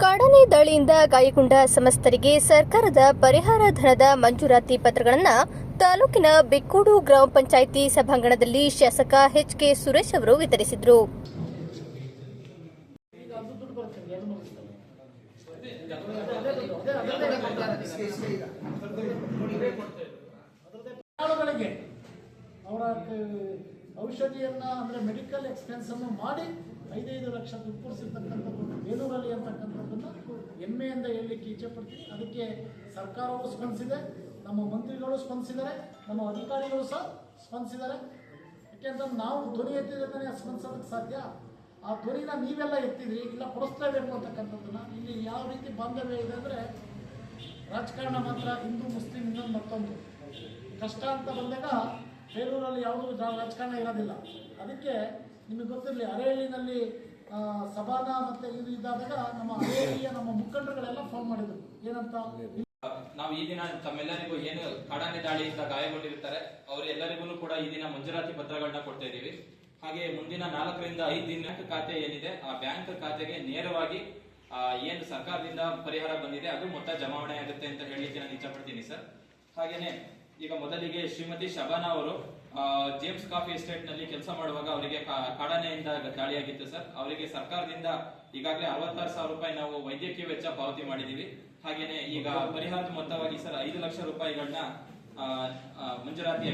ಕಾಡಾನೆ ದಾಳಿಯಿಂದ ಗಾಯಗೊಂಡ ಸಮಸ್ತರಿಗೆ ಸರ್ಕಾರದ ಪರಿಹಾರ ಧನದ ಮಂಜೂರಾತಿ ಪತ್ರಗಳನ್ನು ತಾಲೂಕಿನ ಬಿಕ್ಕೂಡು ಗ್ರಾಮ ಪಂಚಾಯಿತಿ ಸಭಾಂಗಣದಲ್ಲಿ ಶಾಸಕ ಎಚ್.ಕೆ. ಸುರೇಶ್ ಅವರು ವಿತರಿಸಿದರು. ಅವರ ಔಷಧಿಯನ್ನ ಅಂದ್ರೆ ಮೆಡಿಕಲ್ ಎಕ್ಸ್ಪೆನ್ಸ್ ಅನ್ನು ಮಾಡಿ 5 ಲಕ್ಷ ದುಡ್ಡು ಕೊಡಿಸಿರ್ತಕ್ಕಂಥದ್ದು ಬೇಲೂರಲ್ಲಿ ಅಂತಕ್ಕಂಥದ್ದನ್ನು ಹೆಮ್ಮೆಯಿಂದ ಹೇಳಲಿಕ್ಕೆ ಇಚ್ಛೆ ಪಡ್ತೀನಿ. ಅದಕ್ಕೆ ಸರ್ಕಾರವೂ ಸ್ಪಂದಿಸಿದೆ, ನಮ್ಮ ಮಂತ್ರಿಗಳು ಸ್ಪಂದಿಸಿದ್ದಾರೆ, ನಮ್ಮ ಅಧಿಕಾರಿಗಳು ಸಹ ಸ್ಪಂದಿಸಿದ್ದಾರೆ. ಯಾಕೆಂದ್ರೆ ನಾವು ಧ್ವನಿ ಎತ್ತಿದ್ರೆ ಸ್ಪಂದಿಸೋದಕ್ಕೆ ಸಾಧ್ಯ. ಆ ಧ್ವನಿನ ನೀವೆಲ್ಲ ಎತ್ತಿದ್ರಿ, ಇಲ್ಲ ಕೊಡಿಸ್ಲೇಬೇಕು ಅಂತಕ್ಕಂಥದ್ದನ್ನ. ಇಲ್ಲಿ ಯಾವ ರೀತಿ ಬಾಂಧವ್ಯ ಇದೆ ಅಂದರೆ ರಾಜಕಾರಣ ಮಾತ್ರ ಹಿಂದೂ ಮುಸ್ಲಿಂ ಇನ್ನೊಂದು ಮತ್ತೊಂದು ಕಷ್ಟ ಅಂತ ಬಂದಾಗ ಬೇಲೂರಲ್ಲಿ ಯಾವುದೂ ರಾಜಕಾರಣ ಇರೋದಿಲ್ಲ. ಅದಕ್ಕೆ ನಿಮಗೆ ಗೊತ್ತಿರಲಿ, ಅರೇಳಿನಲ್ಲಿ ಸಭಾನ ಮತ್ತೆ ಇದು ಇದ್ದಾದಾಗ ನಮ್ಮ ಅರೇಳಿಯ ನಮ್ಮ ಮುಖಂಡರುಗಳೆಲ್ಲ ಫೋನ್ ಮಾಡಿದ್ರು. ಏನಂತ, ನಾವು ಈ ದಿನ ತಮ್ಮೆಲ್ಲರಿಗೂ ಏನು ಕಾಡಾನೆ ದಾಳಿಯಿಂದ ಗಾಯಗೊಂಡಿರ್ತಾರೆ ಅವರೆಲ್ಲರಿಗೂ ಕೂಡ ಈ ದಿನ ಮಂಜೂರಾತಿ ಪತ್ರಗಳನ್ನ ಕೊಡ್ತಾ ಇದೀವಿ. ಹಾಗೆ ಮುಂದಿನ 4 ರಿಂದ 5 ದಿನ ಖಾತೆ ಏನಿದೆ ಆ ಬ್ಯಾಂಕ್ ಖಾತೆಗೆ ನೇರವಾಗಿ ಏನು ಸರ್ಕಾರದಿಂದ ಪರಿಹಾರ ಬಂದಿದೆ ಅದು ಮೊತ್ತ ಜಮಾವಣೆ ಆಗುತ್ತೆ ಅಂತ ಹೇಳಲಿಕ್ಕೆ ನಾನು ಇಷ್ಟಪಡ್ತೀನಿ ಸರ್. ಹಾಗೇನೆ ಈಗ ಮೊದಲಿಗೆ ಶ್ರೀಮತಿ ಶಬಾನಾ ಅವರು ಜೇಮ್ಸ್ ಕಾಫಿ ಎಸ್ಟೇಟ್ ನಲ್ಲಿ ಕೆಲಸ ಮಾಡುವಾಗ ಅವರಿಗೆ ಕಾಡಾನೆಯಿಂದ ದಾಳಿಯಾಗಿತ್ತು ಸರ್. ಅವರಿಗೆ ಸರ್ಕಾರದಿಂದ ಈಗಾಗಲೇ 66,000 ರೂಪಾಯಿ ನಾವು ವೈದ್ಯಕೀಯ ವೆಚ್ಚ ಪಾವತಿ ಮಾಡಿದೀವಿ. ಹಾಗೇನೆ ಈಗ ಪರಿಹಾರದ ಮೊತ್ತವಾಗಿ ಸರ್ 5 ಲಕ್ಷ ರೂಪಾಯಿಗಳನ್ನ ಮಂಜೂರಾತಿ